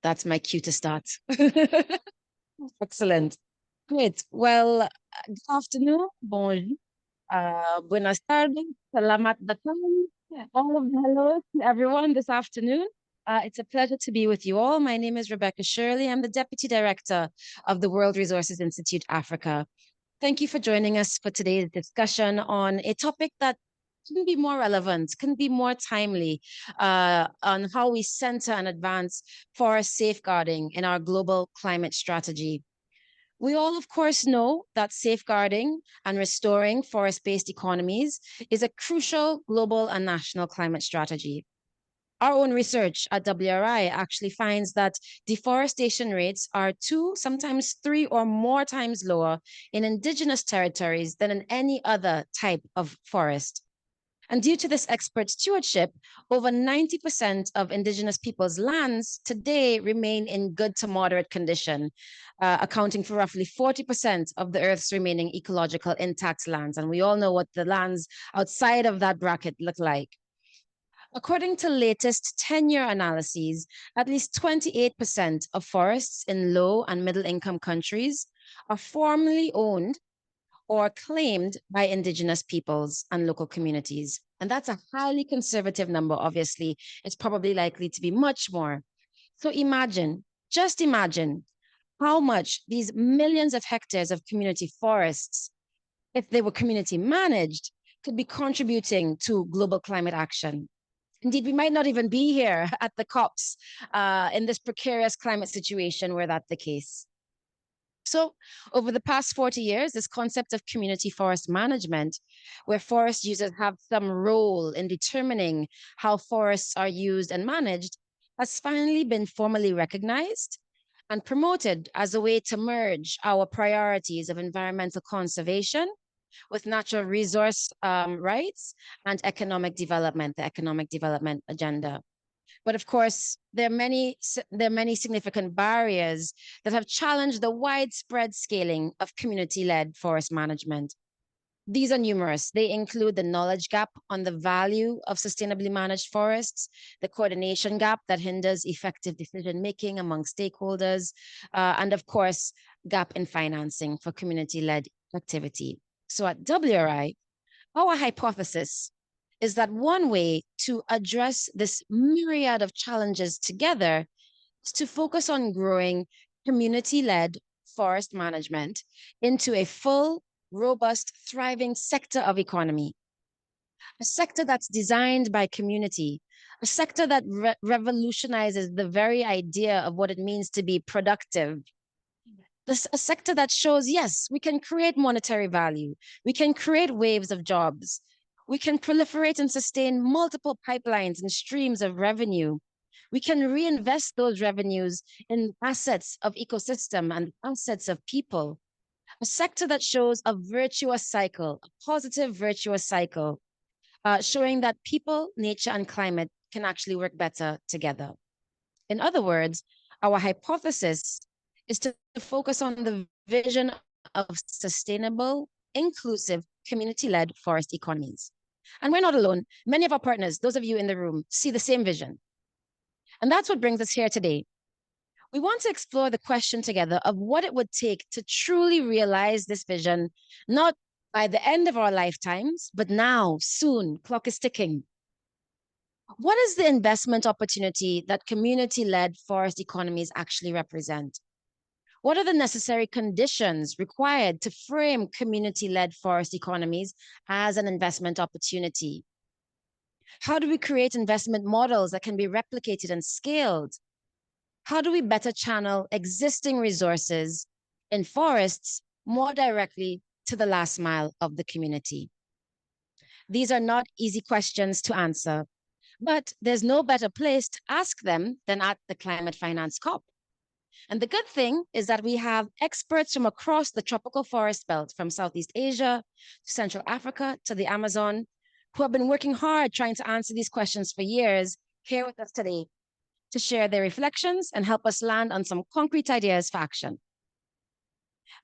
That's my cue to start. Excellent. Great. Well, good afternoon. Bonjour. Buenas tardes. Salamat datang. All of the hellos to everyone this afternoon. It's a pleasure to be with you all. My name is Rebecca Shirley. I'm the Deputy Director of the World Resources Institute Africa. Thank you for joining us for today's discussion on a topic that couldn't be more relevant, couldn't be more timely, on how we center and advance forest safeguarding in our global climate strategy. We all, of course, know that safeguarding and restoring forest-based economies is a crucial global and national climate strategy. Our own research at WRI actually finds that deforestation rates are 2, sometimes 3 or more times lower in indigenous territories than in any other type of forest. And due to this expert stewardship, over 90% of indigenous people's lands today remain in good to moderate condition, accounting for roughly 40% of the Earth's remaining ecological intact lands. And we all know what the lands outside of that bracket look like. According to latest 10-year analyses, at least 28% of forests in low and middle income countries are formally owned or claimed by indigenous peoples and local communities. And that's a highly conservative number, obviously. It's probably likely to be much more. So imagine, just imagine how much these millions of hectares of community forests, if they were community managed, could be contributing to global climate action. Indeed, we might not even be here at the COPs in this precarious climate situation were that the case. So over the past 40 years, this concept of community forest management, where forest users have some role in determining how forests are used and managed, has finally been formally recognized and promoted as a way to merge our priorities of environmental conservation with natural resource rights and economic development, the economic development agenda. But of course, there are many significant barriers that have challenged the widespread scaling of community-led forest management. These are numerous. They include the knowledge gap on the value of sustainably managed forests, the coordination gap that hinders effective decision-making among stakeholders, and of course, gap in financing for community-led activity. So at WRI, our hypothesis is that one way to address this myriad of challenges together is to focus on growing community-led forest management into a full, robust, thriving sector of economy. A sector that's designed by community, a sector that revolutionizes the very idea of what it means to be productive. A sector that shows, yes, we can create monetary value, we can create waves of jobs, we can proliferate and sustain multiple pipelines and streams of revenue. We can reinvest those revenues in assets of ecosystem and assets of people. A sector that shows a virtuous cycle, a positive virtuous cycle, showing that people, nature, and climate can actually work better together. In other words, our hypothesis is to focus on the vision of sustainable, inclusive, community-led forest economies. And we're not alone. Many of our partners, those of you in the room, see the same vision. And that's what brings us here today. We want to explore the question together of what it would take to truly realize this vision, not by the end of our lifetimes, but now, soon, clock is ticking. What is the investment opportunity that community-led forest economies actually represent? What are the necessary conditions required to frame community-led forest economies as an investment opportunity? How do we create investment models that can be replicated and scaled? How do we better channel existing resources in forests more directly to the last mile of the community? These are not easy questions to answer, but there's no better place to ask them than at the Climate Finance COP. And the good thing is that we have experts from across the tropical forest belt, from Southeast Asia to Central Africa to the Amazon, who have been working hard trying to answer these questions for years, here with us today to share their reflections and help us land on some concrete ideas for action.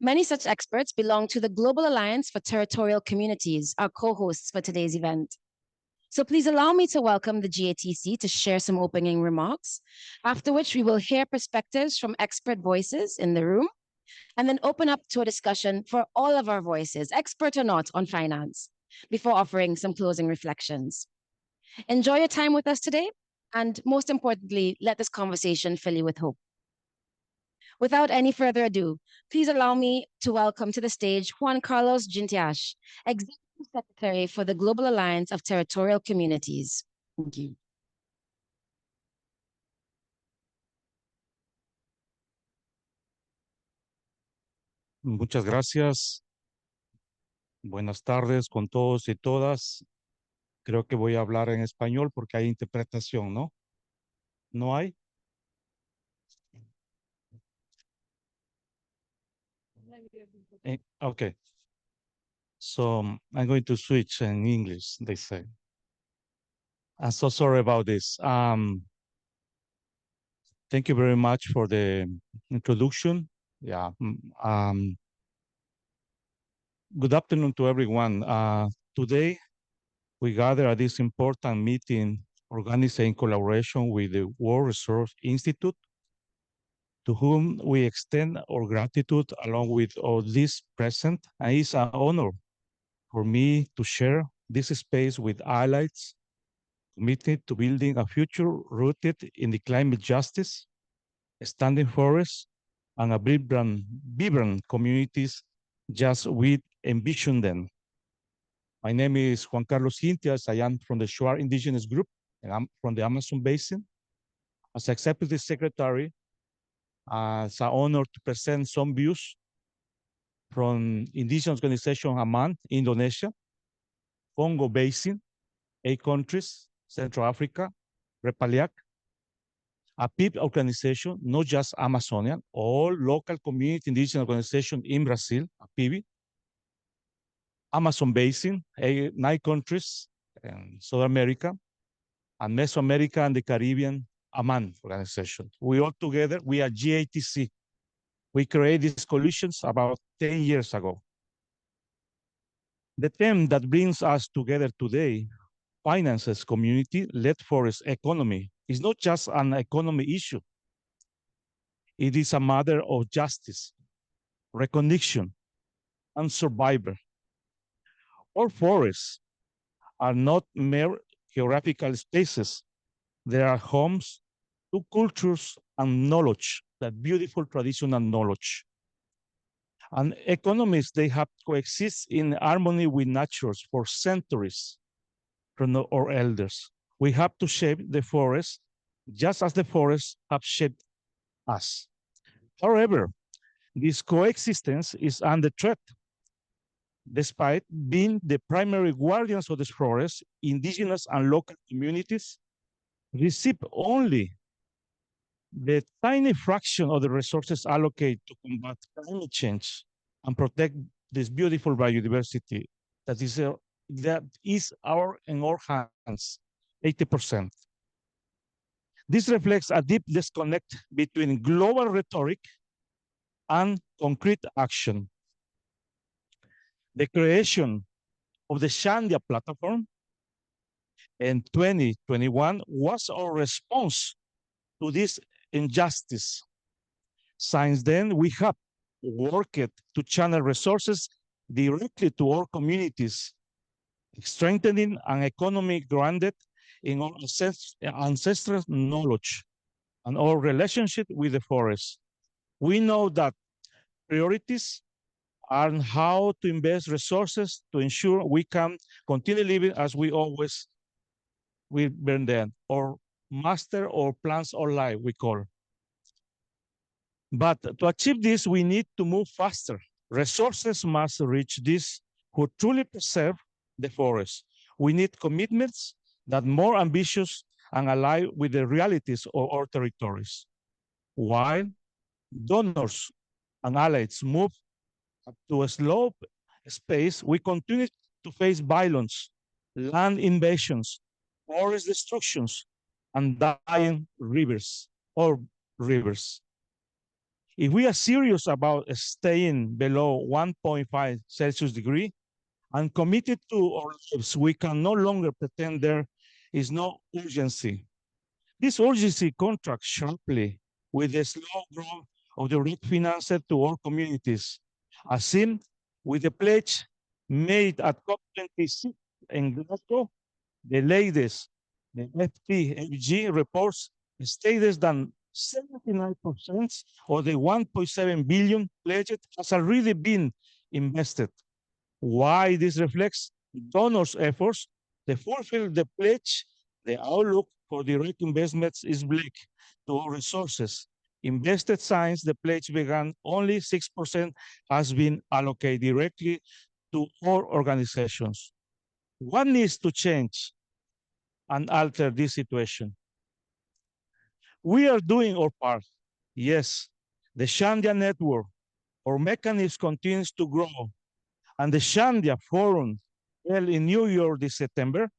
Many such experts belong to the Global Alliance for Territorial Communities, our co-hosts for today's event. So please allow me to welcome the GATC to share some opening remarks, after which we will hear perspectives from expert voices in the room, and then open up to a discussion for all of our voices, expert or not, on finance, before offering some closing reflections. Enjoy your time with us today, and most importantly, let this conversation fill you with hope. Without any further ado, please allow me to welcome to the stage Juan Carlos Gintiash, Executive Secretary for the Global Alliance of Territorial Communities. Thank you. Muchas gracias. Buenas tardes con todos y todas. Creo que voy a hablar en español porque hay interpretación, ¿no? ¿No hay? Okay. So I'm going to switch in English, they say. I'm so sorry about this. Thank you very much for the introduction. Yeah. Good afternoon to everyone. Today, we gather at this important meeting organized in collaboration with the World Resource Institute, to whom we extend our gratitude along with all these present. And it's an honor for me to share this space with allies committed to building a future rooted in the climate justice, standing forests, and a vibrant communities just we envision them. My name is Juan Carlos Gintias. I am from the Shuar Indigenous Group, and I'm from the Amazon Basin. As Executive Secretary, it's an honor to present some views from Indigenous Organization Aman, Indonesia, Congo Basin, 8 countries, Central Africa, Repaliac, a PIB organization, not just Amazonian, all local community indigenous organization in Brazil, a PIB, Amazon Basin, 9 countries in South America, and Mesoamerica and the Caribbean, Aman organization. We all together, we are GATC. We created these coalitions about 10 years ago. The theme that brings us together today, finances community-led forest economy, is not just an economy issue. It is a matter of justice, recognition, and survival. Our forests are not mere geographical spaces. They are homes to cultures and knowledge, that beautiful traditional knowledge. And economies, they have coexist in harmony with nature for centuries from our elders. We have to shape the forest just as the forests have shaped us. However, this coexistence is under threat. Despite being the primary guardians of this forest, indigenous and local communities receive only the tiny fraction of the resources allocated to combat climate change and protect this beautiful biodiversity that is in our hands, 80%. This reflects a deep disconnect between global rhetoric and concrete action. The creation of the Shandia platform in 2021 was our response to this injustice. Since then, we have worked to channel resources directly to our communities, strengthening an economy grounded in our ancestral knowledge and our relationship with the forest. We know that priorities are how to invest resources to ensure we can continue living as we always will burn them, or master or plans or life, we call. But to achieve this, we need to move faster. Resources must reach these who truly preserve the forest. We need commitments that are more ambitious and align with the realities of our territories. While donors and allies move to a slow space, we continue to face violence, land invasions, forest destructions, and dying rivers or rivers. If we are serious about staying below 1.5 Celsius degree and committed to our lives, we can no longer pretend there is no urgency. This urgency contrasts sharply with the slow growth of direct finances to our communities, as seen with the pledge made at COP26 in Glasgow. The latest, the FTFG reports stated that 79% of the 1.7 billion pledged has already been invested. Why this reflects donors' efforts to fulfill the pledge, the outlook for direct investments is bleak to our resources. Invested since the pledge began, only 6% has been allocated directly to our organizations. What needs to change and alter this situation? We are doing our part. Yes, the Shandia network or mechanism continues to grow, and the Shandia Forum held in New York this September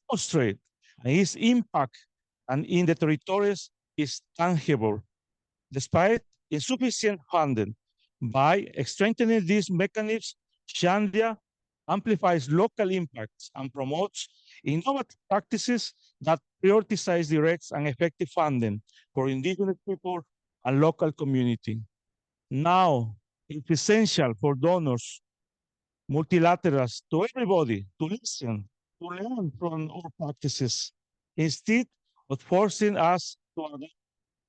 demonstrate its impact and in the territories is tangible. Despite insufficient funding, by strengthening these mechanisms, Shandia amplifies local impacts and promotes innovative practices that prioritize direct and effective funding for Indigenous people and local community. Now, it's essential for donors, multilaterals, to everybody to listen, to learn from our practices, instead of forcing us to adopt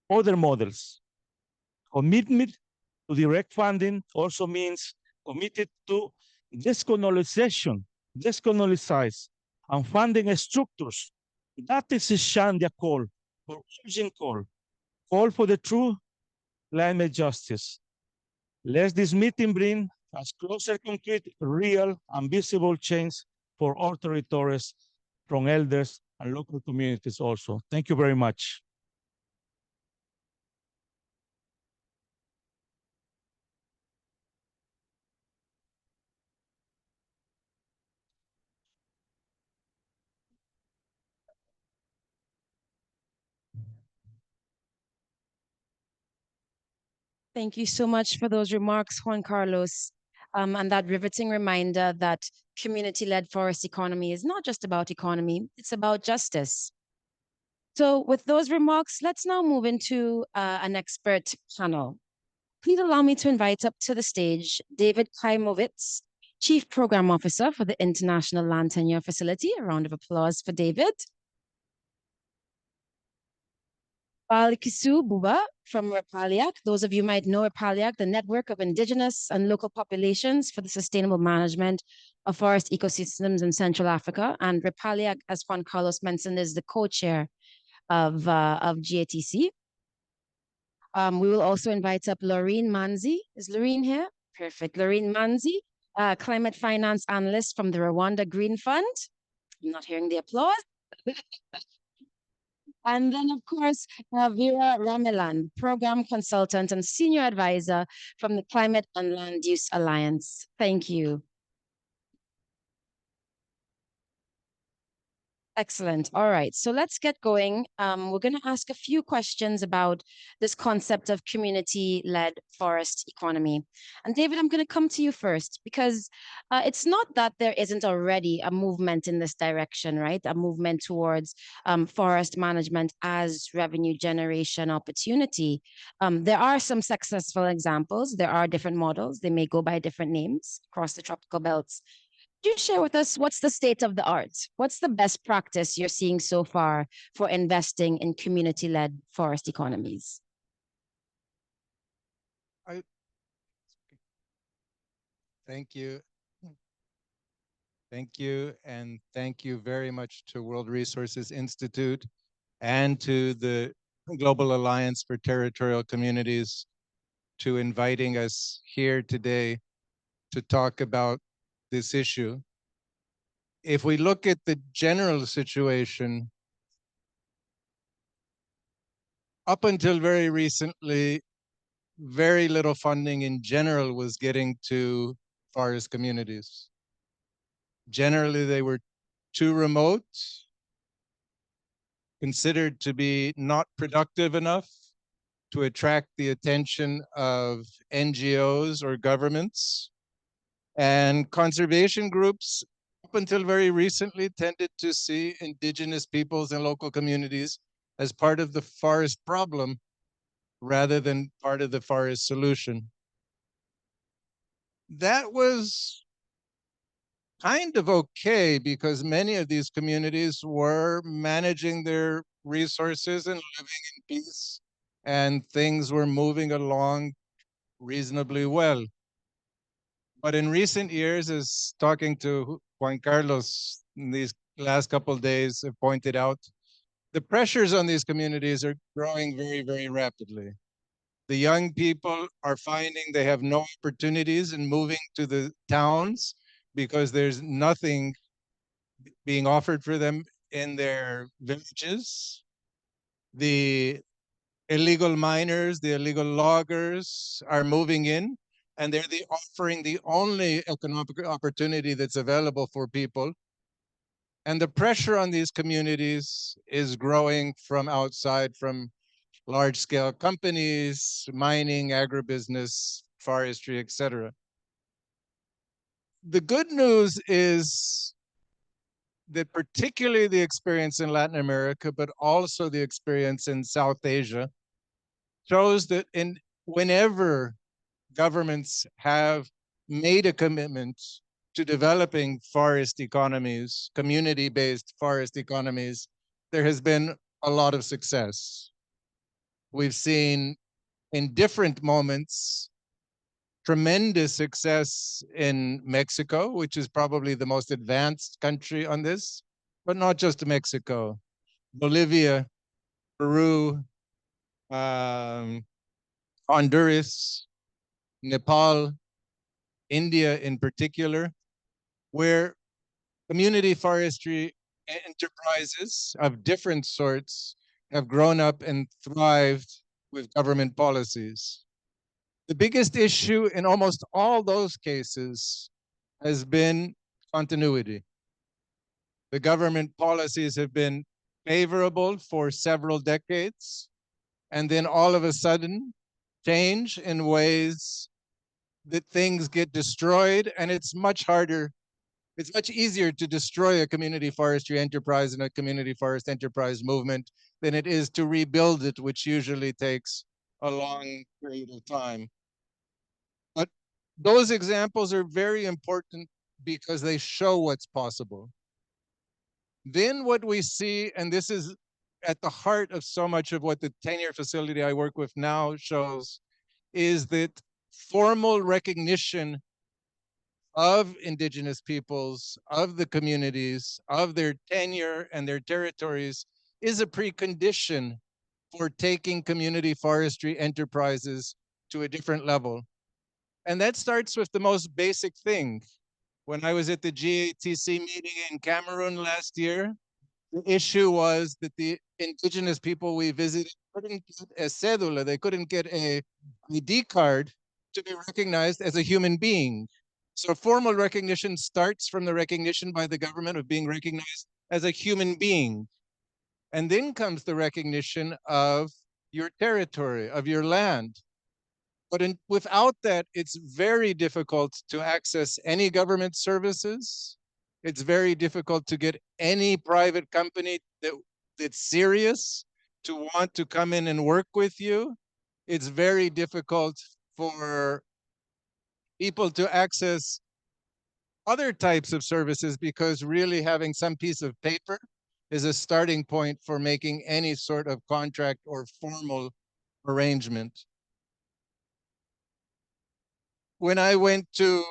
other models. Commitment to direct funding also means committed to descolonize, and funding structures. That is a Shandia call, for urgent call for the true climate justice. Let this meeting bring us closer concrete, real, and visible change for our territories from elders and local communities also. Thank you very much. Thank you so much for those remarks, Juan Carlos, and that riveting reminder that community-led forest economy is not just about economy, it's about justice. So with those remarks, let's now move into an expert panel. Please allow me to invite up to the stage David Kaimovitz, Chief Program Officer for the International Land Tenure Facility. A round of applause for David. Balikisu Buba from Repaliak. Those of you might know Repaliak, the network of indigenous and local populations for the sustainable management of forest ecosystems in Central Africa. And Repaliak, as Juan Carlos mentioned, is the co-chair of GATC. We will also invite up Laureen Manzi. Is Laureen here? Perfect. Laureen Manzi, climate finance analyst from the Rwanda Green Fund. I'm not hearing the applause. And then, of course, Vera Ramelan, program consultant and senior advisor from the Climate and Land Use Alliance. Thank you. Excellent. All right. So let's get going. We're going to ask a few questions about this concept of community-led forest economy. And David, I'm going to come to you first because it's not that there isn't already a movement in this direction, right? A movement towards forest management as revenue generation opportunity. There are some successful examples. There are different models. They may go by different names across the tropical belts. Could you share with us what's the state of the art? What's the best practice you're seeing so far for investing in community-led forest economies? Thank you. Thank you, and thank you very much to World Resources Institute and to the Global Alliance for Territorial Communities to inviting us here today to talk about this issue. If we look at the general situation, up until very recently, very little funding in general was getting to forest communities. Generally, they were too remote, considered to be not productive enough to attract the attention of NGOs or governments. And conservation groups, up until very recently, tended to see indigenous peoples and local communities as part of the forest problem rather than part of the forest solution. That was kind of okay because many of these communities were managing their resources and living in peace, and things were moving along reasonably well. But in recent years, as talking to Juan Carlos in these last couple of days have pointed out, the pressures on these communities are growing very, very rapidly. The young people are finding they have no opportunities in moving to the towns because there's nothing being offered for them in their villages. The illegal miners, the illegal loggers are moving in, and they're offering the only economic opportunity that's available for people. And the pressure on these communities is growing from outside, from large scale companies, mining, agribusiness, forestry, etc. The good news is that particularly the experience in Latin America, but also the experience in South Asia, shows that whenever governments have made a commitment to developing forest economies, community-based forest economies, there has been a lot of success. We've seen in different moments tremendous success in Mexico, which is probably the most advanced country on this, but not just Mexico. Bolivia, Peru, Honduras, Nepal, India in particular, where community forestry enterprises of different sorts have grown up and thrived with government policies. The biggest issue in almost all those cases has been continuity. The government policies have been favorable for several decades, and then all of a sudden change in ways that things get destroyed, and it's much easier to destroy a community forestry enterprise and a community forest enterprise movement than it is to rebuild it, which usually takes a long period of time. But those examples are very important because they show what's possible. Then what we see, and this is at the heart of so much of what the 10-year facility I work with now shows, is that formal recognition of indigenous peoples, of the communities, of their tenure and their territories is a precondition for taking community forestry enterprises to a different level. And that starts with the most basic thing. When I was at the GATC meeting in Cameroon last year, the issue was that the indigenous people we visited couldn't get a cédula, they couldn't get a ID card to be recognized as a human being. So formal recognition starts from the recognition by the government of being recognized as a human being. And then comes the recognition of your territory, of your land. But without that, it's very difficult to access any government services. It's very difficult to get any private company that's serious to want to come in and work with you. It's very difficult for people to access other types of services because really having some piece of paper is a starting point for making any sort of contract or formal arrangement. When I went to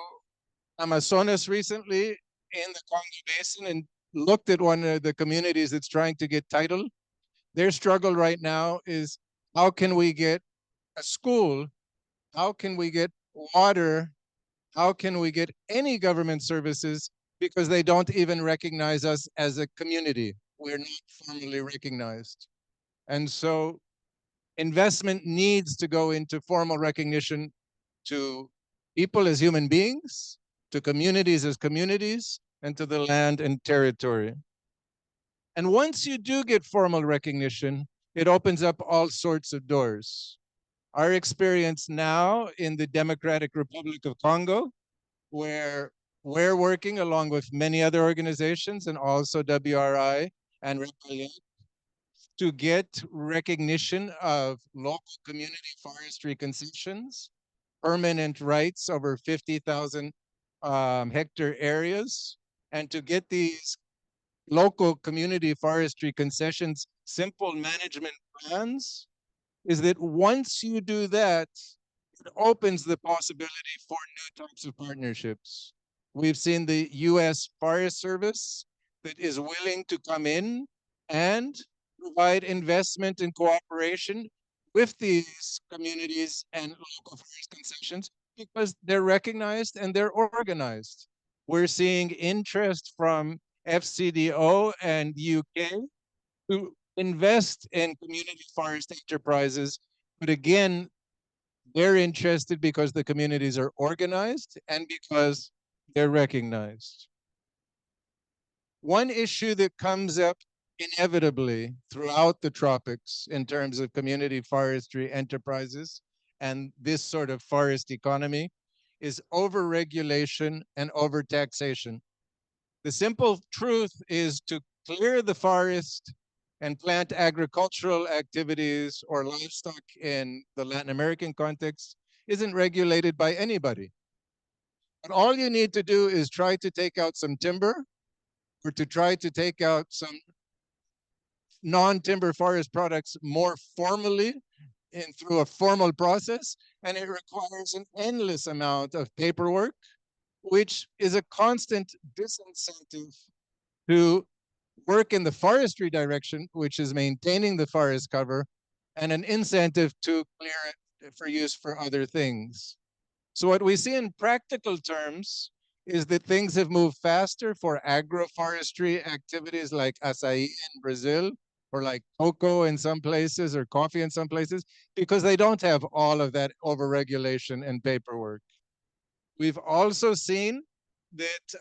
Amazonas recently in the Congo Basin and looked at one of the communities that's trying to get title, their struggle right now is how can we get a school? How can we get water? How can we get any government services? Because they don't even recognize us as a community. We're not formally recognized. And so investment needs to go into formal recognition to people as human beings, to communities as communities, and to the land and territory. And once you do get formal recognition, it opens up all sorts of doors. Our experience now in the Democratic Republic of Congo, where we're working along with many other organizations and also WRI and Repalier to get recognition of local community forestry concessions, permanent rights over 50,000 hectare areas, and to get these local community forestry concessions simple management plans, is that once you do that, it opens the possibility for new types of partnerships. We've seen the US Forest Service that is willing to come in and provide investment and cooperation with these communities and local forest concessions because they're recognized and they're organized. We're seeing interest from FCDO and UK to invest in community forest enterprises. But again, they're interested because the communities are organized and because they're recognized. One issue that comes up inevitably throughout the tropics in terms of community forestry enterprises and this sort of forest economy is overregulation and overtaxation. The simple truth is to clear the forest and plant agricultural activities or livestock in the Latin American context isn't regulated by anybody. But all you need to do is try to take out some timber or to try to take out some non-timber forest products more formally and through a formal process, and it requires an endless amount of paperwork, which is a constant disincentive to work in the forestry direction, which is maintaining the forest cover, and an incentive to clear it for use for other things. So what we see in practical terms is that things have moved faster for agroforestry activities like acai in Brazil, or like cocoa in some places, or coffee in some places, because they don't have all of that overregulation and paperwork. We've also seen that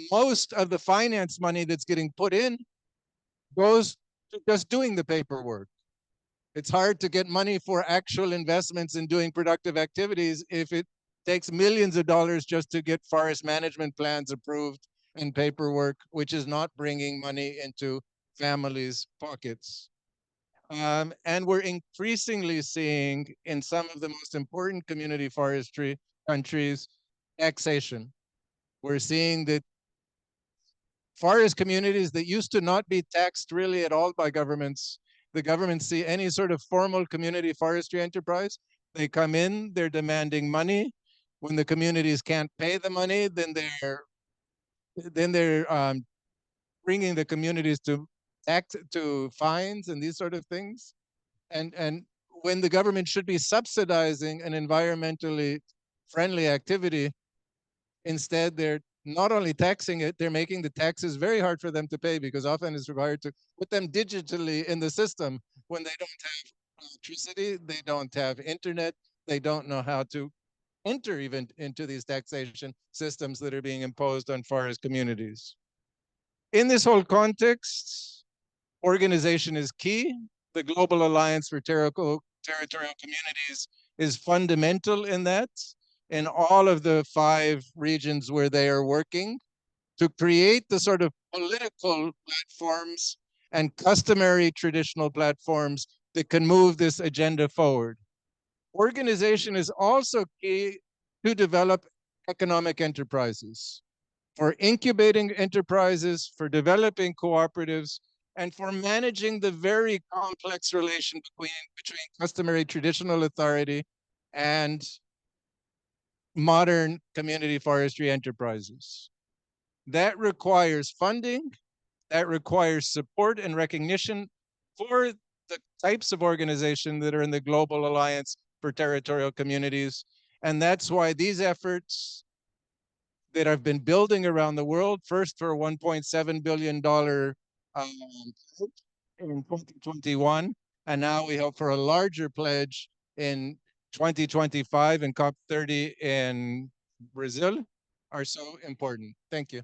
most of the finance money that's getting put in goes to just doing the paperwork. It's hard to get money for actual investments in doing productive activities if it takes millions of dollars just to get forest management plans approved and paperwork, which is not bringing money into families' pockets. And we're increasingly seeing in some of the most important community forestry countries taxation. We're seeing that forest communities that used to not be taxed really at all by governments, the governments see any sort of formal community forestry enterprise, they come in, they're demanding money. When the communities can't pay the money, then they're bringing the communities to fines and these sort of things. And when the government should be subsidizing an environmentally friendly activity, instead they're not only taxing it, they're making the taxes very hard for them to pay because often it's required to put them digitally in the system when they don't have electricity, they don't have internet, they don't know how to enter even into these taxation systems that are being imposed on forest communities. In this whole context, organization is key. The Global Alliance for Territorial Communities is fundamental in that, in all of the 5 regions where they are working, to create the sort of political platforms and customary traditional platforms that can move this agenda forward. Organization is also key to develop economic enterprises, for incubating enterprises, for developing cooperatives, and for managing the very complex relation between customary traditional authority and modern community forestry enterprises. That requires funding, that requires support and recognition for the types of organization that are in the Global Alliance for Territorial Communities. And that's why these efforts that have been building around the world, first for a $1.7 billion in 2021, and now we hope for a larger pledge in 2025 and COP30 in Brazil, are so important. Thank you.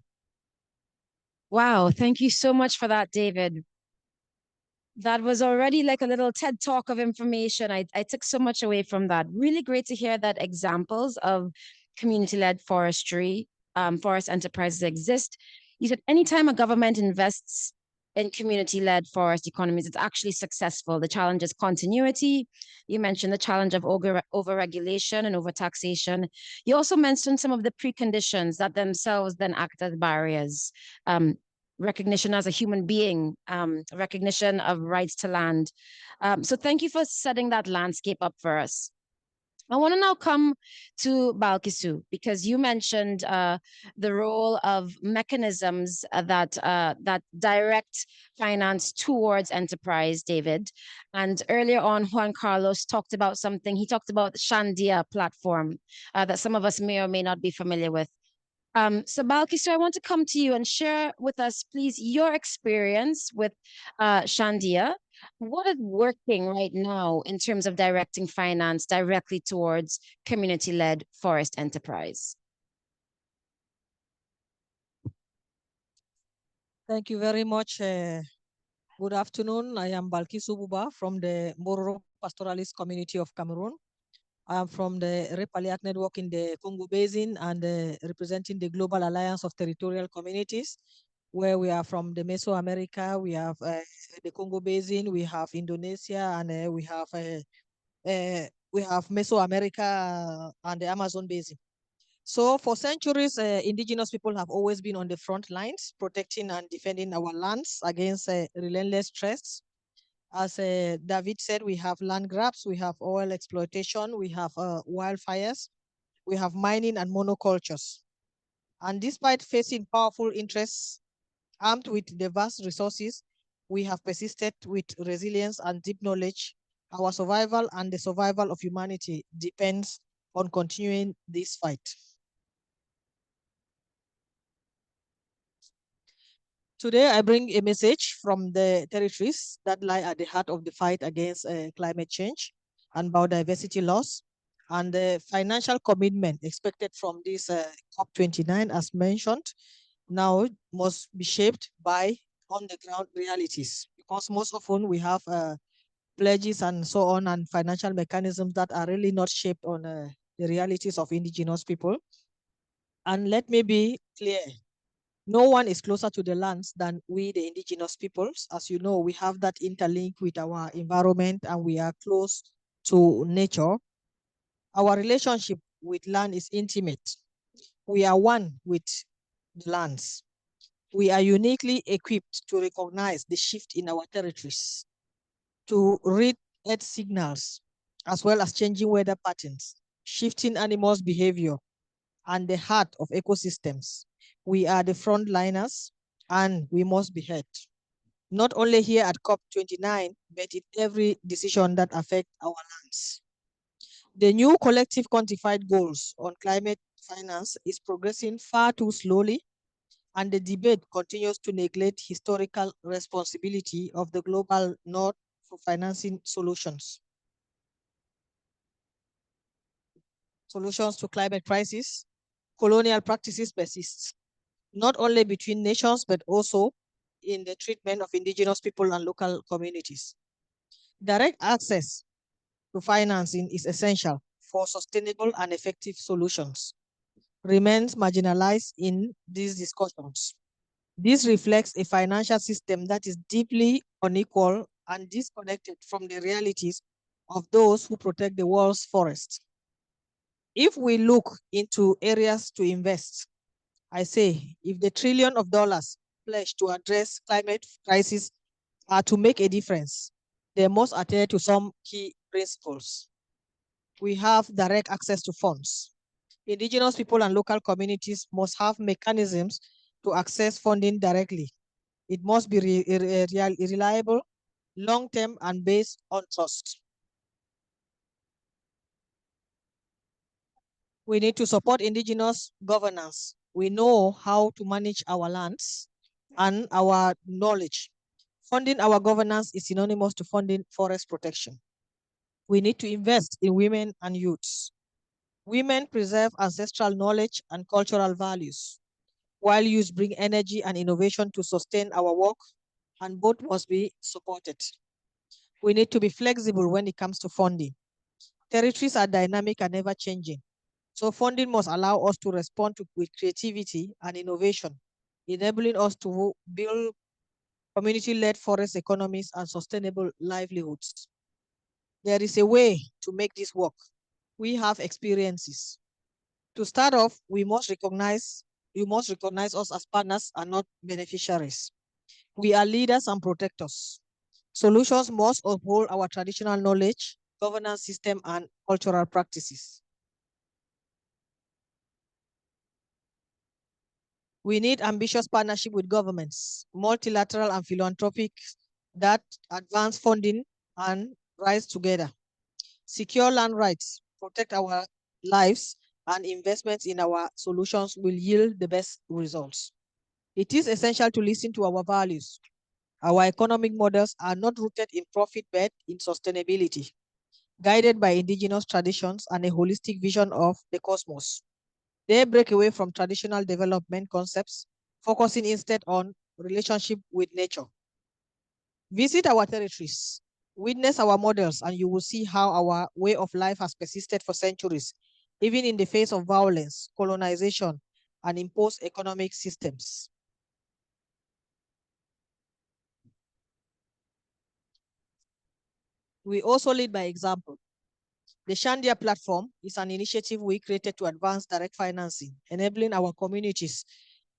Wow, thank you so much for that, David. That was already like a little TED talk of information. I took so much away from that. Really great to hear that examples of community-led forestry, forest enterprises exist. You said anytime a government invests in community-led forest economies, it's actually successful. The challenge is continuity. You mentioned the challenge of over-regulation and over-taxation. You also mentioned some of the preconditions that themselves then act as barriers. Recognition as a human being, recognition of rights to land. So thank you for setting that landscape up for us. I want to now come to Balkisu because you mentioned the role of mechanisms that direct finance towards enterprise, David. And earlier on, Juan Carlos talked about something. He talked about the Shandia platform that some of us may or may not be familiar with. So Balkisu, I want to come to you and share with us, please, your experience with Shandia. What is working right now in terms of directing finance directly towards community-led forest enterprise? Thank you very much. Good afternoon. I am Balkisu Buba from the Mbororo Pastoralist Community of Cameroon. I am from the Repaliak Network in the Congo Basin and representing the Global Alliance of Territorial Communities, where we are from the Mesoamerica, we have the Congo Basin, we have Indonesia, and we have Mesoamerica and the Amazon Basin. So for centuries, indigenous people have always been on the front lines, protecting and defending our lands against relentless threats. As David said, we have land grabs, we have oil exploitation, we have wildfires, we have mining and monocultures. And despite facing powerful interests armed with the vast resources, we have persisted with resilience and deep knowledge. Our survival and the survival of humanity depends on continuing this fight. Today, I bring a message from the territories that lie at the heart of the fight against climate change and biodiversity loss, and the financial commitment expected from this COP29, as mentioned, now must be shaped by on-the-ground realities, because most often we have pledges and so on and financial mechanisms that are really not shaped on the realities of indigenous people. And let me be clear, no one is closer to the lands than we, the indigenous peoples. As you know, we have that interlink with our environment and we are close to nature. Our relationship with land is intimate. We are one with the lands. We are uniquely equipped to recognize the shift in our territories, to read earth signals, as well as changing weather patterns, shifting animals' behavior, and the heart of ecosystems. We are the frontliners, and we must be heard. Not only here at COP29, but in every decision that affects our lands. The new collective quantified goals on climate finance is progressing far too slowly, and the debate continues to neglect historical responsibility of the global north for financing solutions. Solutions to climate crisis. Colonial practices persist, not only between nations, but also in the treatment of indigenous people and local communities. Direct access to financing is essential for sustainable and effective solutions, remains marginalized in these discussions. This reflects a financial system that is deeply unequal and disconnected from the realities of those who protect the world's forests. If we look into areas to invest, I say, if the $1 trillion pledged to address climate crisis are to make a difference, they must adhere to some key principles. We have direct access to funds. Indigenous people and local communities must have mechanisms to access funding directly. It must be reliable, long-term, and based on trust. We need to support indigenous governance. We know how to manage our lands and our knowledge. Funding our governance is synonymous to funding forest protection. We need to invest in women and youths. Women preserve ancestral knowledge and cultural values, while youths bring energy and innovation to sustain our work, and both must be supported. We need to be flexible when it comes to funding. Territories are dynamic and ever changing. So funding must allow us to respond with creativity and innovation, enabling us to build community-led forest economies and sustainable livelihoods. There is a way to make this work. We have experiences. To start off, you must recognize us as partners and not beneficiaries. We are leaders and protectors. Solutions must uphold our traditional knowledge, governance system, and cultural practices. We need ambitious partnership with governments, multilateral and philanthropic, that advance funding and rise together. Secure land rights, protect our lives, and investments in our solutions will yield the best results. It is essential to listen to our values. Our economic models are not rooted in profit but in sustainability, guided by indigenous traditions and a holistic vision of the cosmos. They break away from traditional development concepts, focusing instead on relationship with nature. Visit our territories, witness our models, and you will see how our way of life has persisted for centuries, even in the face of violence, colonization, and imposed economic systems. We also lead by example. The Shandia platform is an initiative we created to advance direct financing, enabling our communities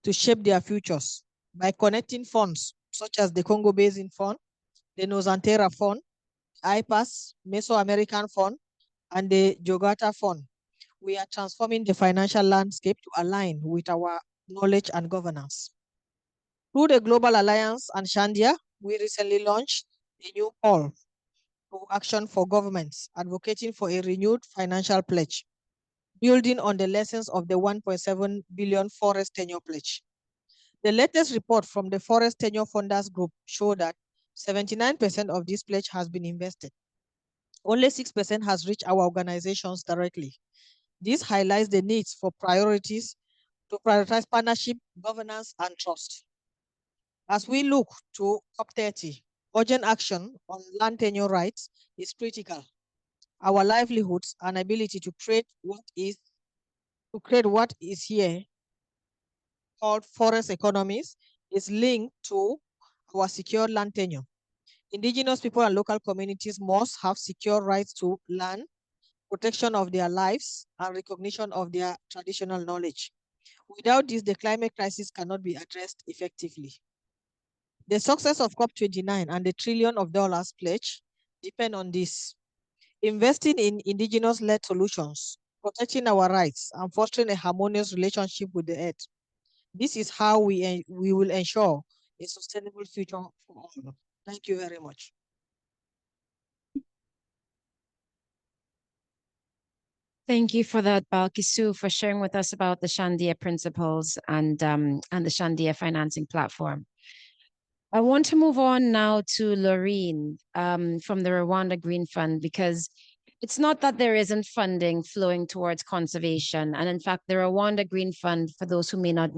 to shape their futures by connecting funds such as the Congo Basin Fund, the Nozantera Fund, IPAS, Mesoamerican Fund, and the Jogata Fund. We are transforming the financial landscape to align with our knowledge and governance. Through the Global Alliance and Shandia, we recently launched a new call to action for governments, advocating for a renewed financial pledge, building on the lessons of the 1.7 billion Forest Tenure Pledge. The latest report from the Forest Tenure Funders Group show that 79% of this pledge has been invested. Only 6% has reached our organizations directly. This highlights the needs for priorities to prioritize partnership, governance, and trust. As we look to COP30, urgent action on land tenure rights is critical. Our livelihoods and ability to create what is here called forest economies is linked to our secure land tenure. Indigenous people and local communities must have secure rights to land, protection of their lives, and recognition of their traditional knowledge. Without this, the climate crisis cannot be addressed effectively. The success of COP29 and the $1 trillion pledge depend on this. Investing in indigenous-led solutions, protecting our rights, and fostering a harmonious relationship with the earth. This is how we will ensure a sustainable future for all. Thank you very much. Thank you for that, Balkisu, for sharing with us about the Shandia principles and the Shandia financing platform. I want to move on now to Laureen from the Rwanda Green Fund, because it's not that there isn't funding flowing towards conservation. And in fact, the Rwanda Green Fund, for those who may not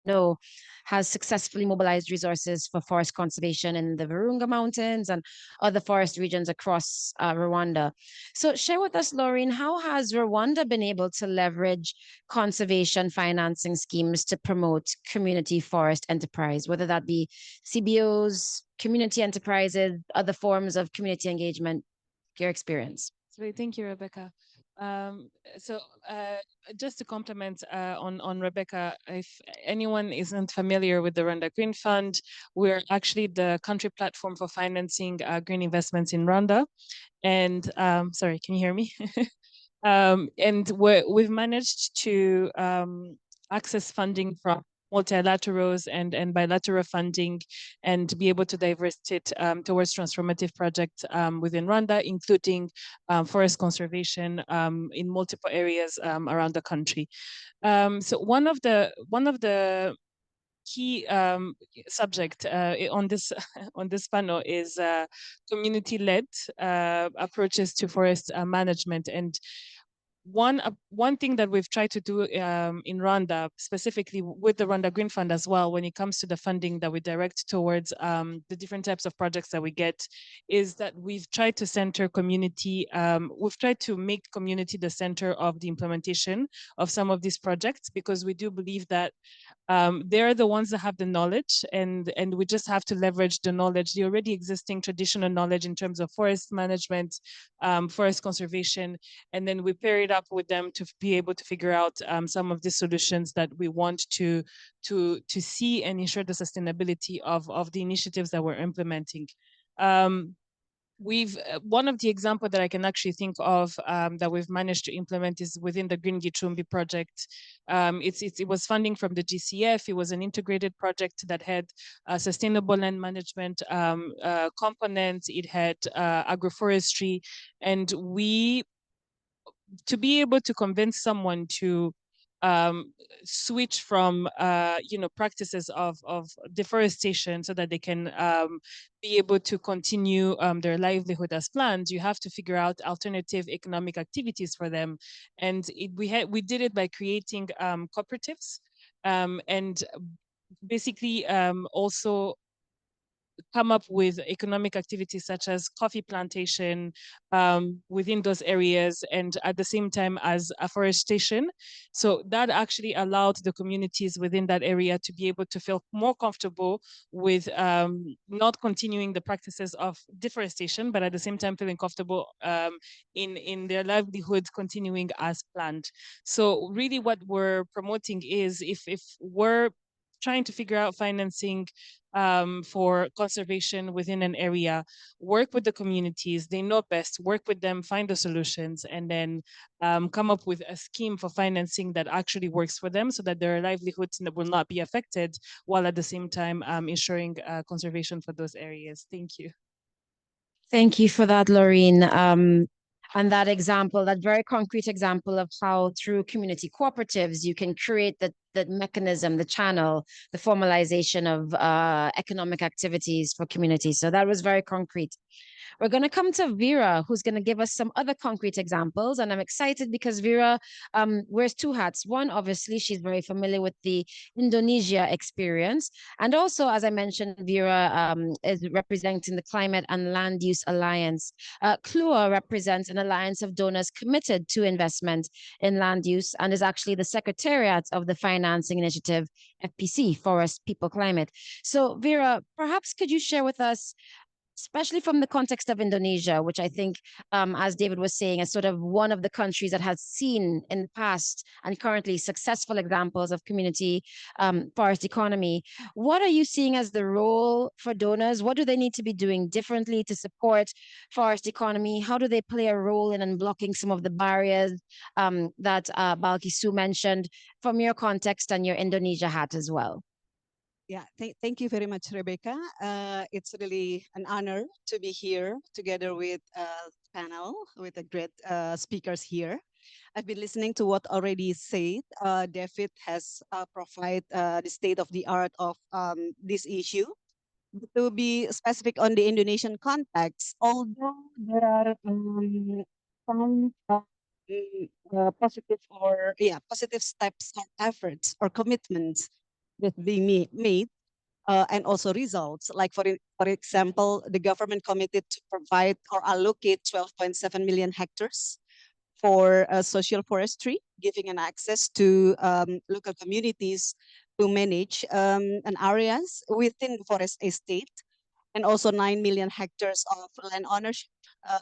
know, has successfully mobilized resources for forest conservation in the Virunga Mountains and other forest regions across Rwanda. So share with us, Laureen, how has Rwanda been able to leverage conservation financing schemes to promote community forest enterprise, whether that be CBOs, community enterprises, other forms of community engagement, your experience? Thank you, Rebecca. Just to comment on Rebecca, if anyone isn't familiar with the Rwanda Green Fund, we're actually the country platform for financing green investments in Rwanda. And sorry, can you hear me? And we've managed to access funding from multilaterals and bilateral funding, and to be able to divert it towards transformative projects within Rwanda, including forest conservation in multiple areas around the country. So one of the key subject on this panel is community-led approaches to forest management. And one thing that we've tried to do in Rwanda, specifically with the Rwanda Green Fund as well, when it comes to the funding that we direct towards the different types of projects that we get, is that we've tried to center community, we've tried to make community the center of the implementation of some of these projects, because we do believe that they're the ones that have the knowledge, and we just have to leverage the knowledge, the already existing traditional knowledge in terms of forest management, forest conservation, and then we pair it up with them to be able to figure out some of the solutions that we want to see and ensure the sustainability of the initiatives that we're implementing. One of the examples that I can actually think of that we've managed to implement is within the Green Gicumbi project. It was funding from the GCF. It was an integrated project that had sustainable land management components. It had agroforestry, and to be able to convince someone to switch from practices of deforestation so that they can be able to continue their livelihood as planned, you have to figure out alternative economic activities for them. And we did it by creating cooperatives, and basically also come up with economic activities such as coffee plantation within those areas, and at the same time as afforestation. So that actually allowed the communities within that area to be able to feel more comfortable with not continuing the practices of deforestation, but at the same time feeling comfortable in their livelihood continuing as planned. So really what we're promoting is, if we're trying to figure out financing for conservation within an area, work with the communities, they know best, work with them, find the solutions, and then come up with a scheme for financing that actually works for them so that their livelihoods will not be affected, while at the same time ensuring conservation for those areas. Thank you. Thank you for that, Laureen. And that example, that very concrete example of how through community cooperatives, you can create the mechanism, the channel, the formalization of economic activities for communities. So that was very concrete. We're going to come to Vera, who's going to give us some other concrete examples. And I'm excited because Vera wears two hats. One, obviously, she's very familiar with the Indonesia experience. And also, as I mentioned, Vera is representing the Climate and Land Use Alliance. CLUA represents an alliance of donors committed to investment in land use and is actually the secretariat of the financing initiative, FPC, Forest, People, Climate. So Vera, perhaps could you share with us, especially from the context of Indonesia, which I think, as David was saying, is sort of one of the countries that has seen in the past and currently successful examples of community forest economy. What are you seeing as the role for donors? What do they need to be doing differently to support forest economy? How do they play a role in unblocking some of the barriers that Balki Su mentioned, from your context and your Indonesia hat as well? Yeah, thank you very much, Rebecca. It's really an honor to be here together with a panel with the great speakers here. I've been listening to what already said. David has provided the state of the art of this issue. To be specific on the Indonesian context, although there are some positive steps or efforts or commitments that being made, and also results. Like for example, the government committed to provide or allocate 12.7 million hectares for social forestry, giving an access to local communities to manage an areas within the forest estate, and also 9 million hectares of land ownership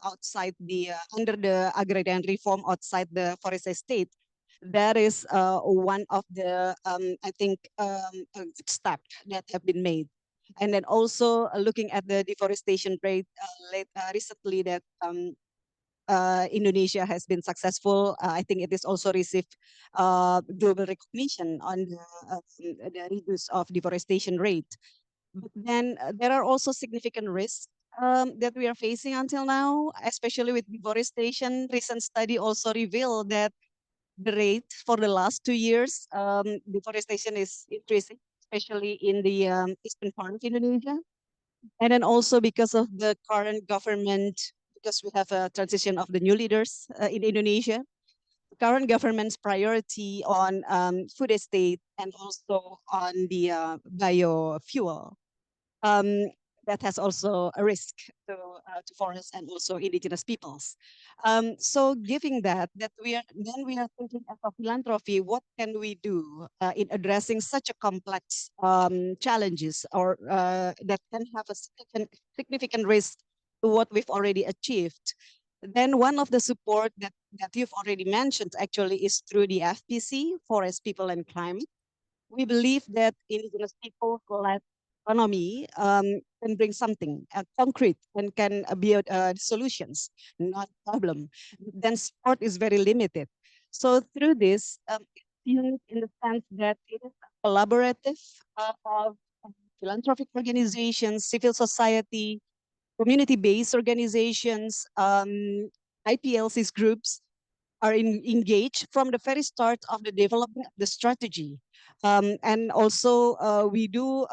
outside the under the agrarian reform outside the forest estate. That is one of the I think steps that have been made. And then also looking at the deforestation rate recently that Indonesia has been successful. I think it is also received global recognition on the reduce of deforestation rate. But then there are also significant risks that we are facing until now, especially with deforestation. Recent study also revealed that the rate for the last 2 years, deforestation is increasing, especially in the eastern part of Indonesia. And then also because of the current government, because we have a transition of the new leaders in Indonesia, current government's priority on food estate and also on the biofuel. Um, that has also a risk to forests and also indigenous peoples. So giving that we are thinking as a philanthropy, what can we do in addressing such a complex challenges or that can have a significant risk to what we've already achieved. Then one of the support that you've already mentioned actually is through the FPC, Forest, People and Climate. We believe that indigenous people-led economy can bring something concrete and can be solutions, not problem. Then support is very limited. So through this, it's unique in the sense that it is a collaborative of philanthropic organizations, civil society, community-based organizations, IPLCs groups, are engaged from the very start of the development of the strategy. And also we do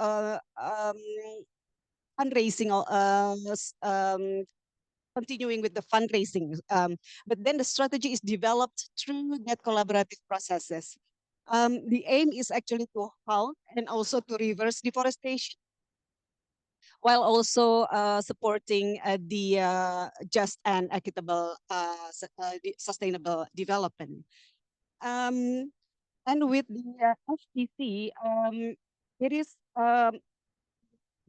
fundraising, continuing with the fundraising. But then the strategy is developed through that collaborative processes. The aim is actually to halt and also to reverse deforestation, while also supporting the just and equitable sustainable development. And with the FTC, it is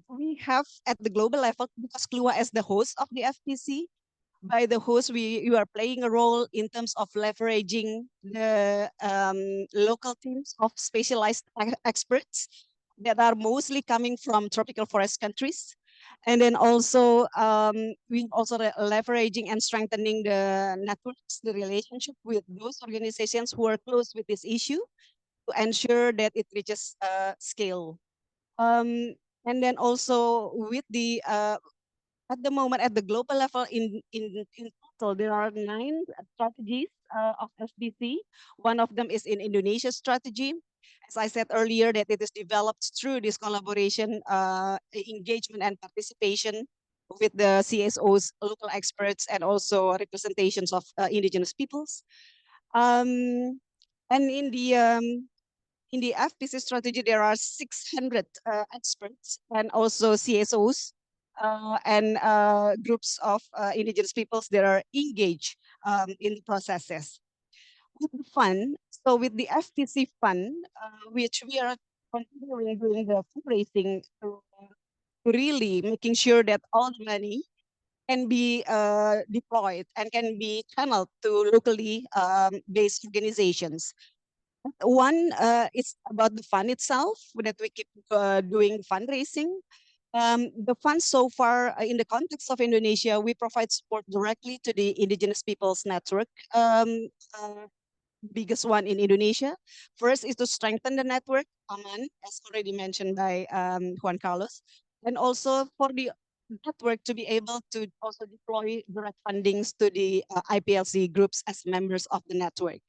we have at the global level, because KLUA as the host of the FTC, by the host, you are playing a role in terms of leveraging the local teams of specialized experts that are mostly coming from tropical forest countries. And then also, we also leveraging and strengthening the networks, the relationship with those organizations who are close with this issue to ensure that it reaches scale. And then also with the at the moment at the global level in total there are 9 strategies of SDC. One of them is in Indonesia strategy. As I said earlier, that it is developed through this collaboration, engagement and participation with the CSOs, local experts, and also representations of indigenous peoples. And in the FPC strategy, there are 600 experts and also CSOs and groups of indigenous peoples that are engaged in the processes. With the fund, so with the FPC fund, which we are continuing doing the fundraising to really making sure that all the money can be deployed and can be channeled to locally based organizations. One is about the fund itself, that we keep doing fundraising. The fund so far, in the context of Indonesia, we provide support directly to the Indigenous Peoples Network, biggest one in Indonesia. First is to strengthen the network, Aman, as already mentioned by Juan Carlos, and also for the network to be able to also deploy direct fundings to the IPLC groups as members of the network.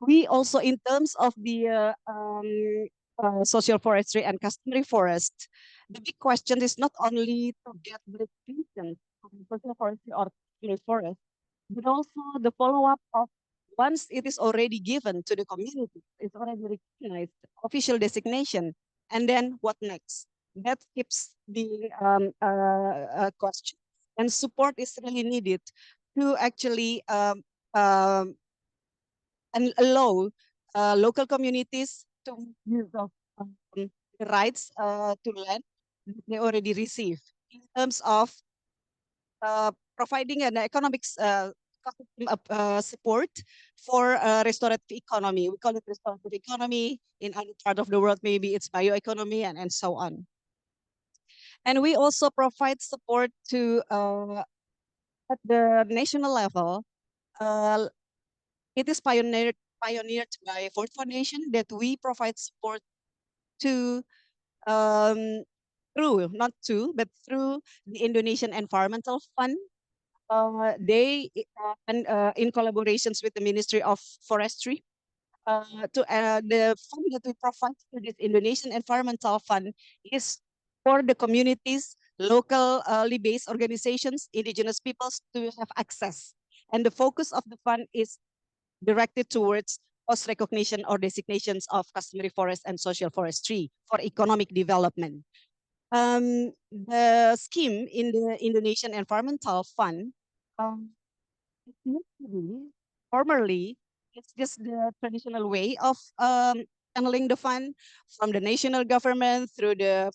We also, in terms of the social forestry and customary forest, the big question is not only to get the license from social forestry or customary forest, but also the follow-up of once it is already given to the community, it's already recognized, official designation, and then what next? That keeps the question. And support is really needed to actually and allow local communities to use of the rights to land they already receive in terms of providing an economic support for restorative economy. We call it restorative economy. In other part of the world, maybe it's bioeconomy and so on. And we also provide support to at the national level. It is pioneered by Ford Foundation that we provide support to through not to but through the Indonesian Environmental Fund. They and in collaborations with the Ministry of Forestry, to the fund that we provide to this Indonesian Environmental Fund is for the communities, locally based organizations, indigenous peoples to have access. And the focus of the fund is directed towards cost recognition or designations of customary forest and social forestry for economic development. The scheme in the Indonesian Environmental Fund, formerly, it's just the traditional way of handling the fund from the national government through the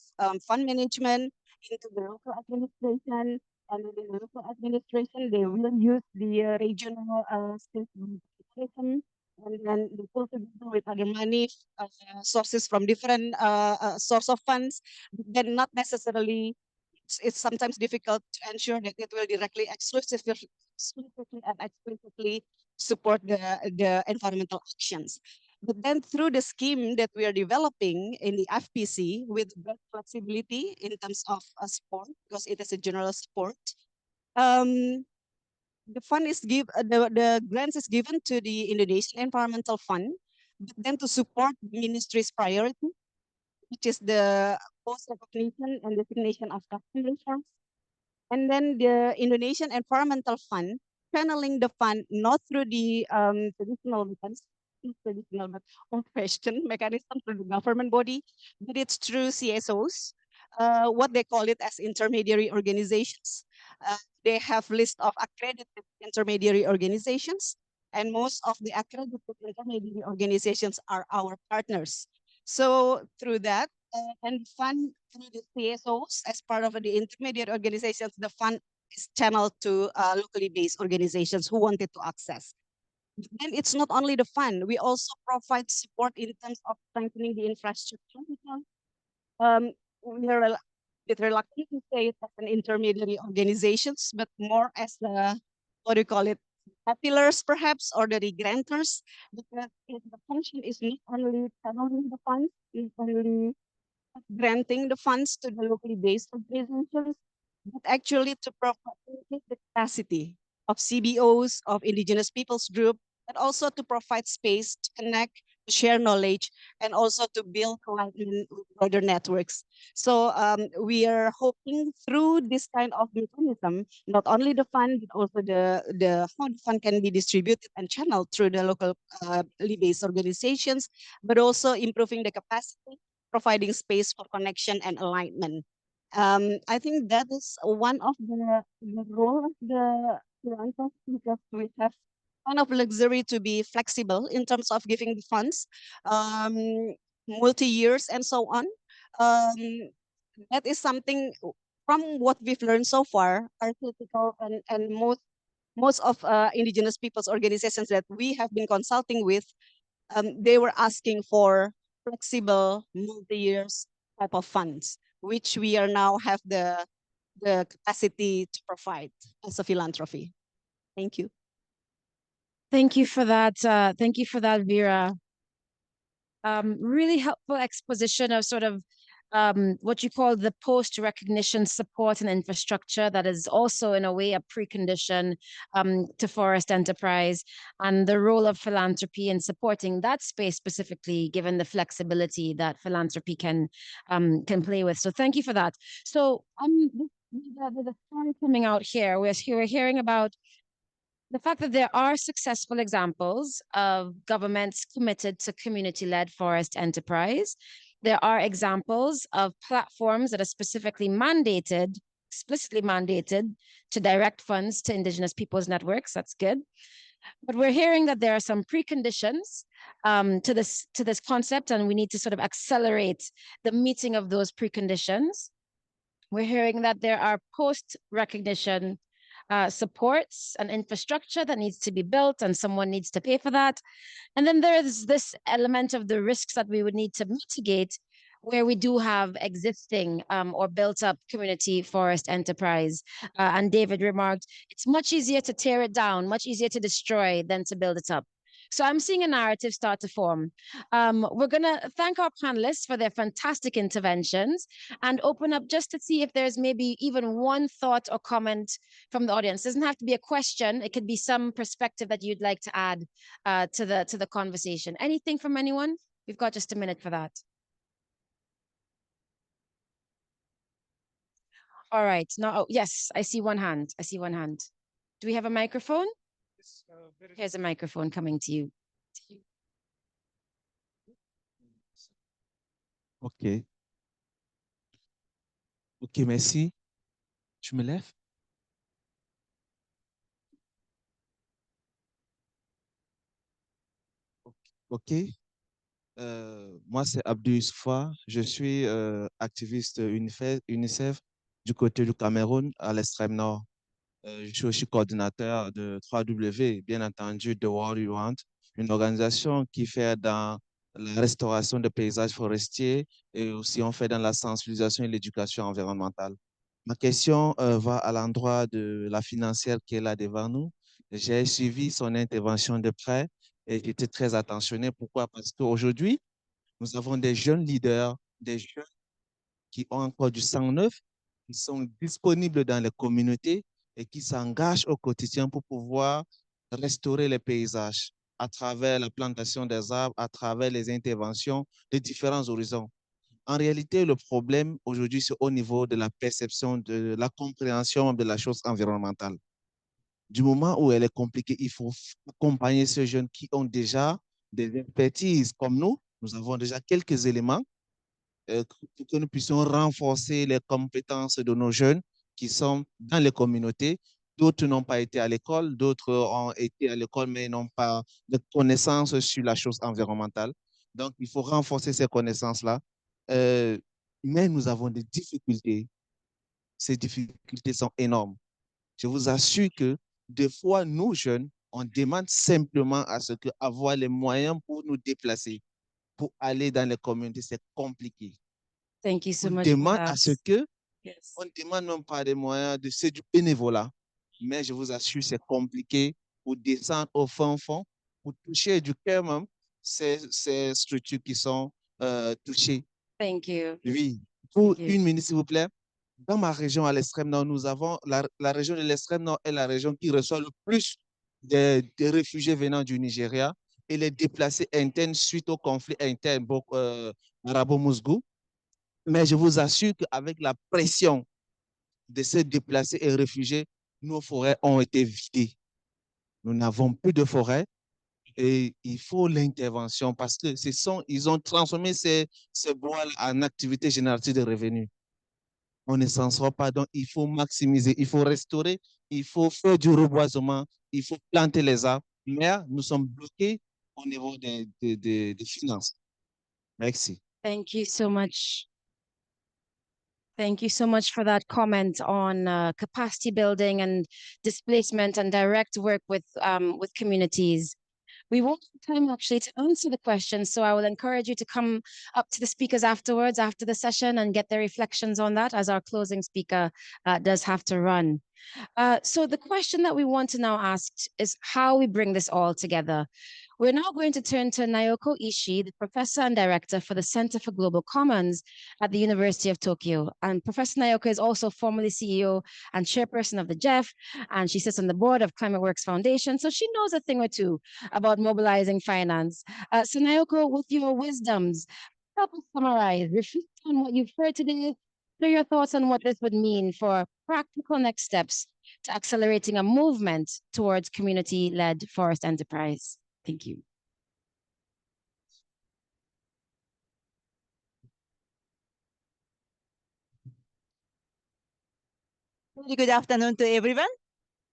fund management into the local administration. And within the local administration, they will use the regional state administration, and then they pull together with other money sources from different source of funds, but then not necessarily. It's sometimes difficult to ensure that it will directly, exclusively and explicitly support the environmental actions. But then through the scheme that we are developing in the FPC with great flexibility in terms of support, because it is a general support, the fund is the grants is given to the Indonesian Environmental Fund, but then to support the ministry's priority, which is the post recognition and designation of customary forest. And then the Indonesian Environmental Fund channeling the fund not through the traditional methods, not traditional but old-fashioned mechanism through the government body, but it's through CSOs, what they call it as intermediary organizations. They have list of accredited intermediary organizations, and most of the accredited intermediary organizations are our partners. So through that, and fund through the CSOs as part of the intermediate organizations, the fund is channeled to locally based organizations who wanted to access. Then it's not only the fund, we also provide support in terms of strengthening the infrastructure. We are a bit reluctant to say it as an intermediary organizations, but more as the, what do you call it, pillars perhaps, or the grantors, because the function is not only channeling the funds, not only granting the funds to the locally based organizations, but actually to provide the capacity of CBOs, of Indigenous peoples group, but also to provide space to connect, to share knowledge, and also to build alignment with broader networks. So we are hoping through this kind of mechanism, not only the fund, but also the how the fund can be distributed and channeled through the local based organizations, but also improving the capacity, providing space for connection and alignment. I think that is one of the role of the freelancers, because we have kind of luxury to be flexible in terms of giving the funds, multi-years and so on. That is something from what we've learned so far are critical, and most of Indigenous peoples organizations that we have been consulting with, they were asking for flexible multi-years type of funds, which we are now have the capacity to provide as a philanthropy. Thank you. Thank you for that. Thank you for that, Vera. Really helpful exposition of sort of what you call the post-recognition support and infrastructure that is also in a way a precondition to forest enterprise, and the role of philanthropy in supporting that space specifically, given the flexibility that philanthropy can play with. So thank you for that. So there's a story coming out here. We're hearing about the fact that there are successful examples of governments committed to community-led forest enterprise. There are examples of platforms that are specifically mandated, explicitly mandated to direct funds to Indigenous peoples networks. That's good. But we're hearing that there are some preconditions to this concept, and we need to sort of accelerate the meeting of those preconditions. We're hearing that there are post-recognition supports and infrastructure that needs to be built, and someone needs to pay for that. And then there's this element of the risks that we would need to mitigate where we do have existing or built up community forest enterprise. And David remarked, it's much easier to tear it down, much easier to destroy than to build it up. So I'm seeing a narrative start to form. We're going to thank our panelists for their fantastic interventions and open up just to see if there's maybe even one thought or comment from the audience. It doesn't have to be a question. It could be some perspective that you'd like to add to the conversation. Anything from anyone? We've got just a minute for that. All right. Now, oh, yes, I see one hand. I see one hand. Do we have a microphone? Here's a microphone coming to you. OK. OK, merci. Je me lève. OK. Moi, c'est Abdou Youssoupha. Je suis activiste UNICEF du côté du Cameroun, à l'extrême nord. Je suis aussi coordinateur de 3W, bien entendu, de What You Want, une organisation qui fait dans la restauration des paysages forestiers et aussi on fait dans la sensibilisation et l'éducation environnementale. Ma question va à l'endroit de la financière qui est là devant nous. J'ai suivi son intervention de près et j'étais très attentionné. Pourquoi? Parce qu'aujourd'hui, nous avons des jeunes leaders, des jeunes qui ont encore du sang neuf, qui sont disponibles dans les communautés et qui s'engagent au quotidien pour pouvoir restaurer les paysages à travers la plantation des arbres, à travers les interventions de différents horizons. En réalité, le problème aujourd'hui, c'est au niveau de la perception, de la compréhension de la chose environnementale. Du moment où elle est compliquée, il faut accompagner ces jeunes qui ont déjà des expertises comme nous. Nous avons déjà quelques éléments pour que nous puissions renforcer les compétences de nos jeunes qui sont dans les communautés. D'autres n'ont pas été à l'école, d'autres ont été à l'école, mais n'ont pas de connaissances sur la chose environnementale. Donc, il faut renforcer ces connaissances-là. Euh, mais nous avons des difficultés. Ces difficultés sont énormes. Je vous assure que des fois, nous, jeunes, on demande simplement à ce que avoir les moyens pour nous déplacer, pour aller dans les communautés, c'est compliqué. Thank you so On much for demande that. à ce que, Yes. on demande non pas des moyens, c'est du bénévolat. Mais je vous assure, c'est compliqué pour descendre au fond, pour toucher du cœur même ces structures qui sont touchées. Thank you. Oui. Pour Thank you. une minute, s'il vous plaît. Dans ma région à l'extrême nord, nous avons la région de l'extrême nord est la région qui reçoit le plus des réfugiés venant du Nigeria et les déplacés internes suite au conflit interne arabo-mousgou. Mais je vous assure qu'avec la pression de ces déplacés et réfugiés, nos forêts ont été vidées. Nous n'avons plus de forêts et il faut l'intervention parce que ils ont transformé ces bois en activités génératives de revenus. On ne s'en sort pas, donc il faut maximiser, il faut restaurer, il faut faire du reboisement, il faut planter les arbres. Mais nous sommes bloqués au niveau des finances. Merci. Thank you so much. Thank you so much for that comment on capacity building and displacement and direct work with communities. We won't have time actually to answer the questions, so I will encourage you to come up to the speakers afterwards, after the session, and get their reflections on that, as our closing speaker does have to run. So the question that we want to now ask is how we bring this all together. We're now going to turn to Naoko Ishii, the professor and director for the Center for Global Commons at the University of Tokyo. And Professor Naoko is also formerly CEO and chairperson of the GEF, and she sits on the board of Climate Works Foundation. So she knows a thing or two about mobilizing finance. So Naoko, with your wisdoms, help us summarize, reflect on what you've heard today, share your thoughts on what this would mean for practical next steps to accelerating a movement towards community-led forest enterprise. Thank you. Good afternoon to everyone.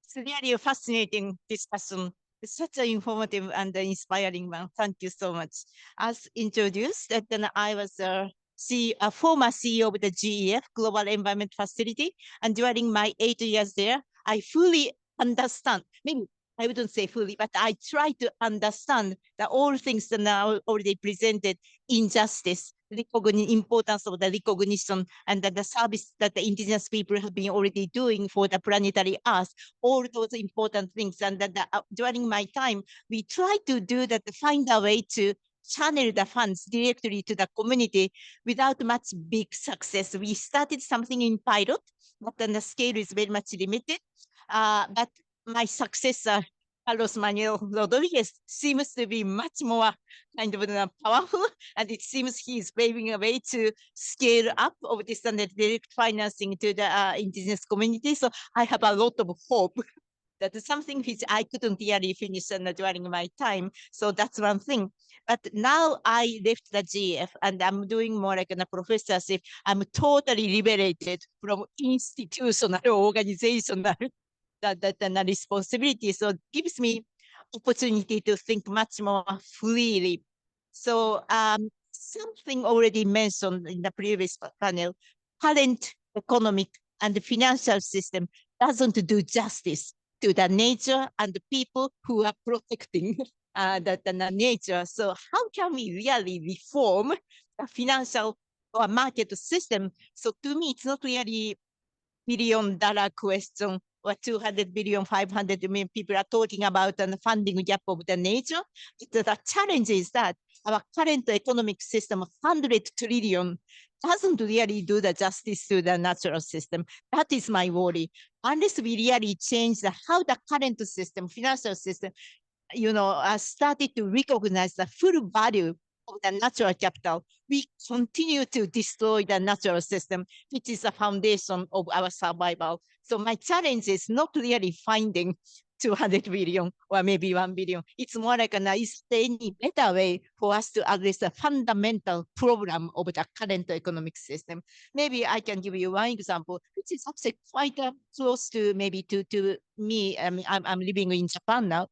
It's really a fascinating discussion. It's such an informative and inspiring one. Thank you so much. As introduced, that then I was a former CEO of the GEF, Global Environment Facility, and during my 8 years there, I fully understand, maybe I wouldn't say fully, but I try to understand that all things that are already presented, injustice, importance of the recognition, and that the service that the indigenous people have been already doing for the planetary earth, all those important things. And that during my time, we try to do that, find a way to channel the funds directly to the community without much big success. We started something in pilot, but then the scale is very much limited. But my successor, Carlos Manuel Rodriguez, seems to be much more kind of powerful, and it seems he is paving a way to scale up of this and direct financing to the indigenous community. So I have a lot of hope That is something which I couldn't really finish during my time. So that's one thing. But now I left the GF and I'm doing more like a professorship. I'm totally liberated from institutional organizational that responsibility. So it gives me opportunity to think much more freely. So something already mentioned in the previous panel, current economic and financial system doesn't do justice to the nature and the people who are protecting the nature. So how can we really reform the financial or market system? So to me, it's not really $1 billion question or 200 billion, 500 million people are talking about the funding gap of the nature. The challenge is that our current economic system, 100 trillion, doesn't really do the justice to the natural system. That is my worry. Unless we really change how the current system, financial system, started to recognize the full value of the natural capital, we continue to destroy the natural system, which is the foundation of our survival. So my challenge is not really finding 200 billion or maybe 1 billion. It's more like, is there any better way for us to address the fundamental problem of the current economic system? Maybe I can give you one example, which is actually quite close to maybe to me. I mean, I'm living in Japan now.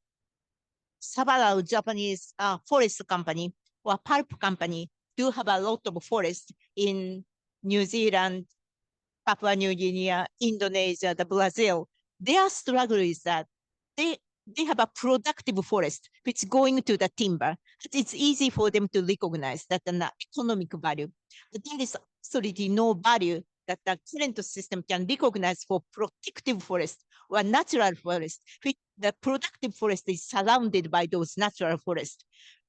Several Japanese forest company or pulp company do have a lot of forest in New Zealand, Papua New Guinea, Indonesia, the Brazil. Their struggle is that they have a productive forest which is going to the timber. It's easy for them to recognize that an economic value. But there is absolutely no value that the current system can recognize for protective forest or natural forest. The productive forest is surrounded by those natural forests.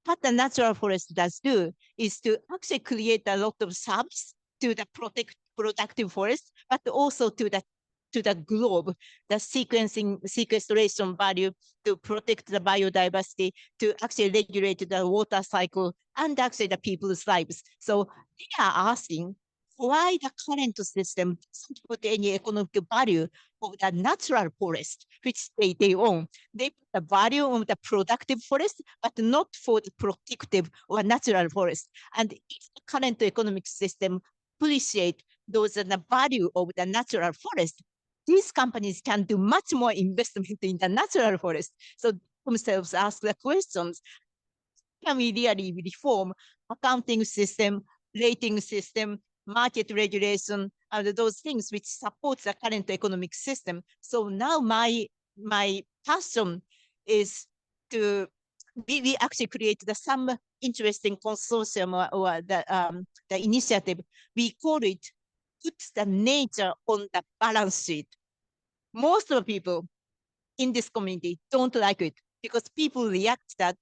What the natural forest does do is to actually create a lot of service to the productive forest, but also to the globe, the sequestration value to protect the biodiversity, to actually regulate the water cycle, and actually the people's lives. So they are asking why the current system doesn't put any economic value of the natural forest, which they own. They put the value of the productive forest, but not for the protective or natural forest. And if the current economic system appreciate those the value of the natural forest, these companies can do much more investment in the natural forest. So themselves ask the questions, can we really reform accounting system, rating system, market regulation, and those things which support the current economic system? So now my passion is to, we actually created some interesting consortium or the initiative. We call it Put the Nature on the Balance Sheet. Most of the people in this community don't like it because people react that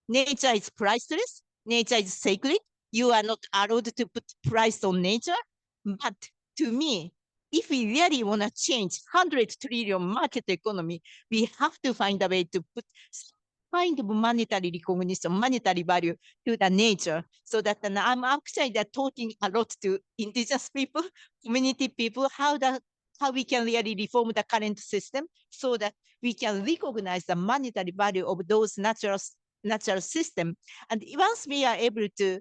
nature is priceless, nature is sacred, you are not allowed to put price on nature. But to me, if we really want to change 100 trillion market economy, we have to find a way to put kind of monetary recognition, monetary value to the nature, so that I'm actually talking a lot to indigenous people, community people, how we can really reform the current system so that we can recognize the monetary value of those natural system. And once we are able to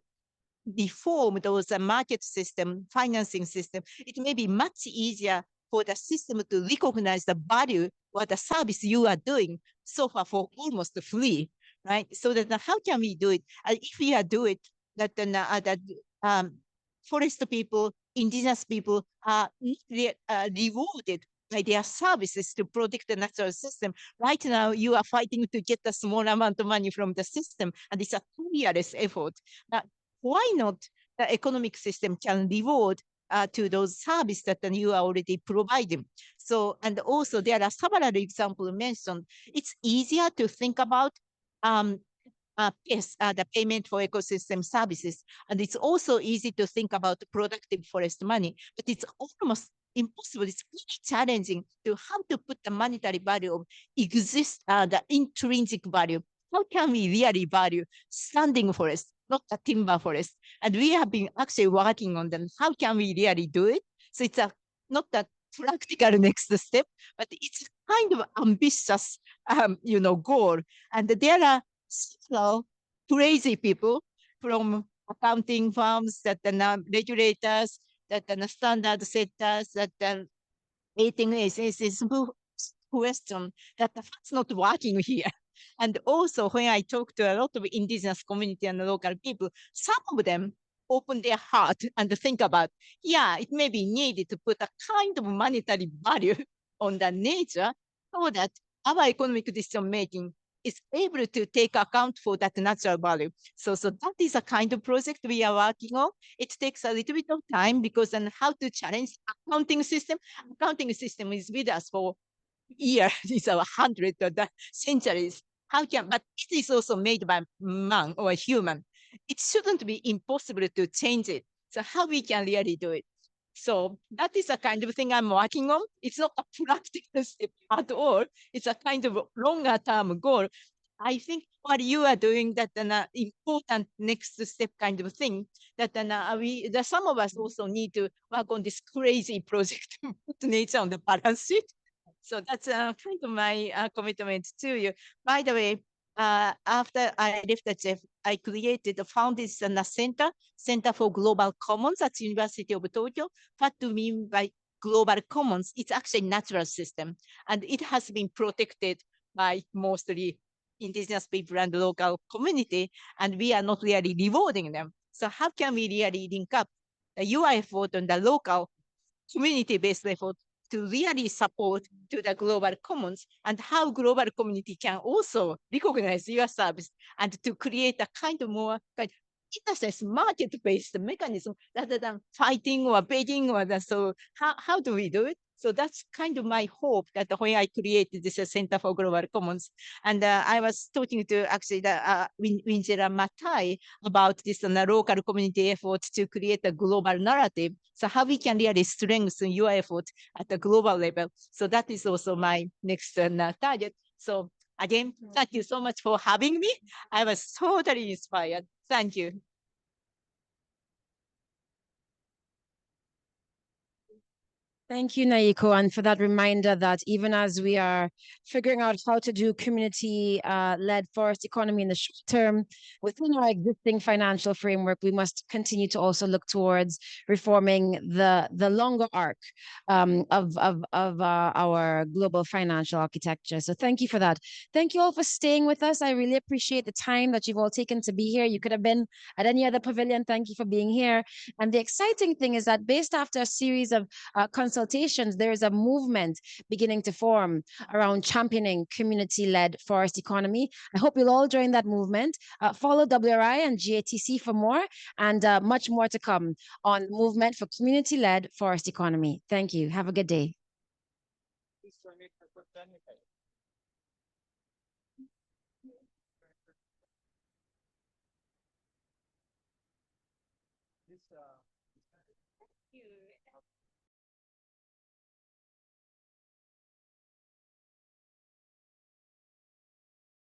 reform those market system, financing system, it may be much easier for the system to recognize the value or the service you are doing so far for almost free, right? So that how can we do it? If we are do it, that forest people, indigenous people are rewarded by their services to protect the natural system. Right now, you are fighting to get a small amount of money from the system, and it's a tireless effort. Why not the economic system can reward to those services that you are already providing? So, and also there are several examples mentioned. It's easier to think about the payment for ecosystem services. And it's also easy to think about productive forest money, but it's almost impossible. It's really challenging to how to put the monetary value of the intrinsic value. How can we really value standing forest, not the timber forest? And we have been actually working on them. How can we really do it? So it's not that practical next step, but it's kind of ambitious, goal. And there are several crazy people from accounting firms, that the regulators, that the standard setters, that the rating agencies who question that that's not working here. And also, when I talk to a lot of indigenous community and local people, some of them open their heart and think about, yeah, it may be needed to put a kind of monetary value on the nature so that our economic decision making is able to take account for that natural value. So that is a kind of project we are working on. It takes a little bit of time because then how to challenge accounting system. Accounting system is with us for years, it's a hundred of the centuries. But it is also made by man or a human. It shouldn't be impossible to change it. So how we can really do it? So that is a kind of thing I'm working on. It's not a practical step at all. It's a kind of longer term goal. I think what you are doing, that an important next step kind of thing, that some of us also need to work on this crazy project to put nature on the balance sheet. So that's kind of my commitment to you. By the way, after I left the Jeff, I created, founded a Center for Global Commons at University of Tokyo. What do you mean by global commons? It's actually a natural system, and it has been protected by mostly indigenous people and local community, and we are not really rewarding them. So how can we really link up the UI effort and the local community-based effort to really support to the global commons, and how global community can also recognize your service and to create a kind of more in a sense market-based mechanism rather than fighting or begging or that. So how do we do it? So that's kind of my hope, that when I created this Center for Global Commons, and I was talking to actually the Winjera Matai about this local community effort to create a global narrative. So how we can really strengthen your effort at the global level. So that is also my next target. So again, thank you so much for having me. I was totally inspired. Thank you. Thank you, Naiko, and for that reminder that even as we are figuring out how to do community-led forest economy in the short term, within our existing financial framework, we must continue to also look towards reforming the longer arc of our global financial architecture. So thank you for that. Thank you all for staying with us. I really appreciate the time that you've all taken to be here. You could have been at any other pavilion. Thank you for being here. And the exciting thing is that based after a series of consultations, there is a movement beginning to form around championing community-led forest economy. I hope you'll all join that movement. Follow WRI and GATC for more, and much more to come on movement for community-led forest economy. Thank you. Have a good day. Thank you.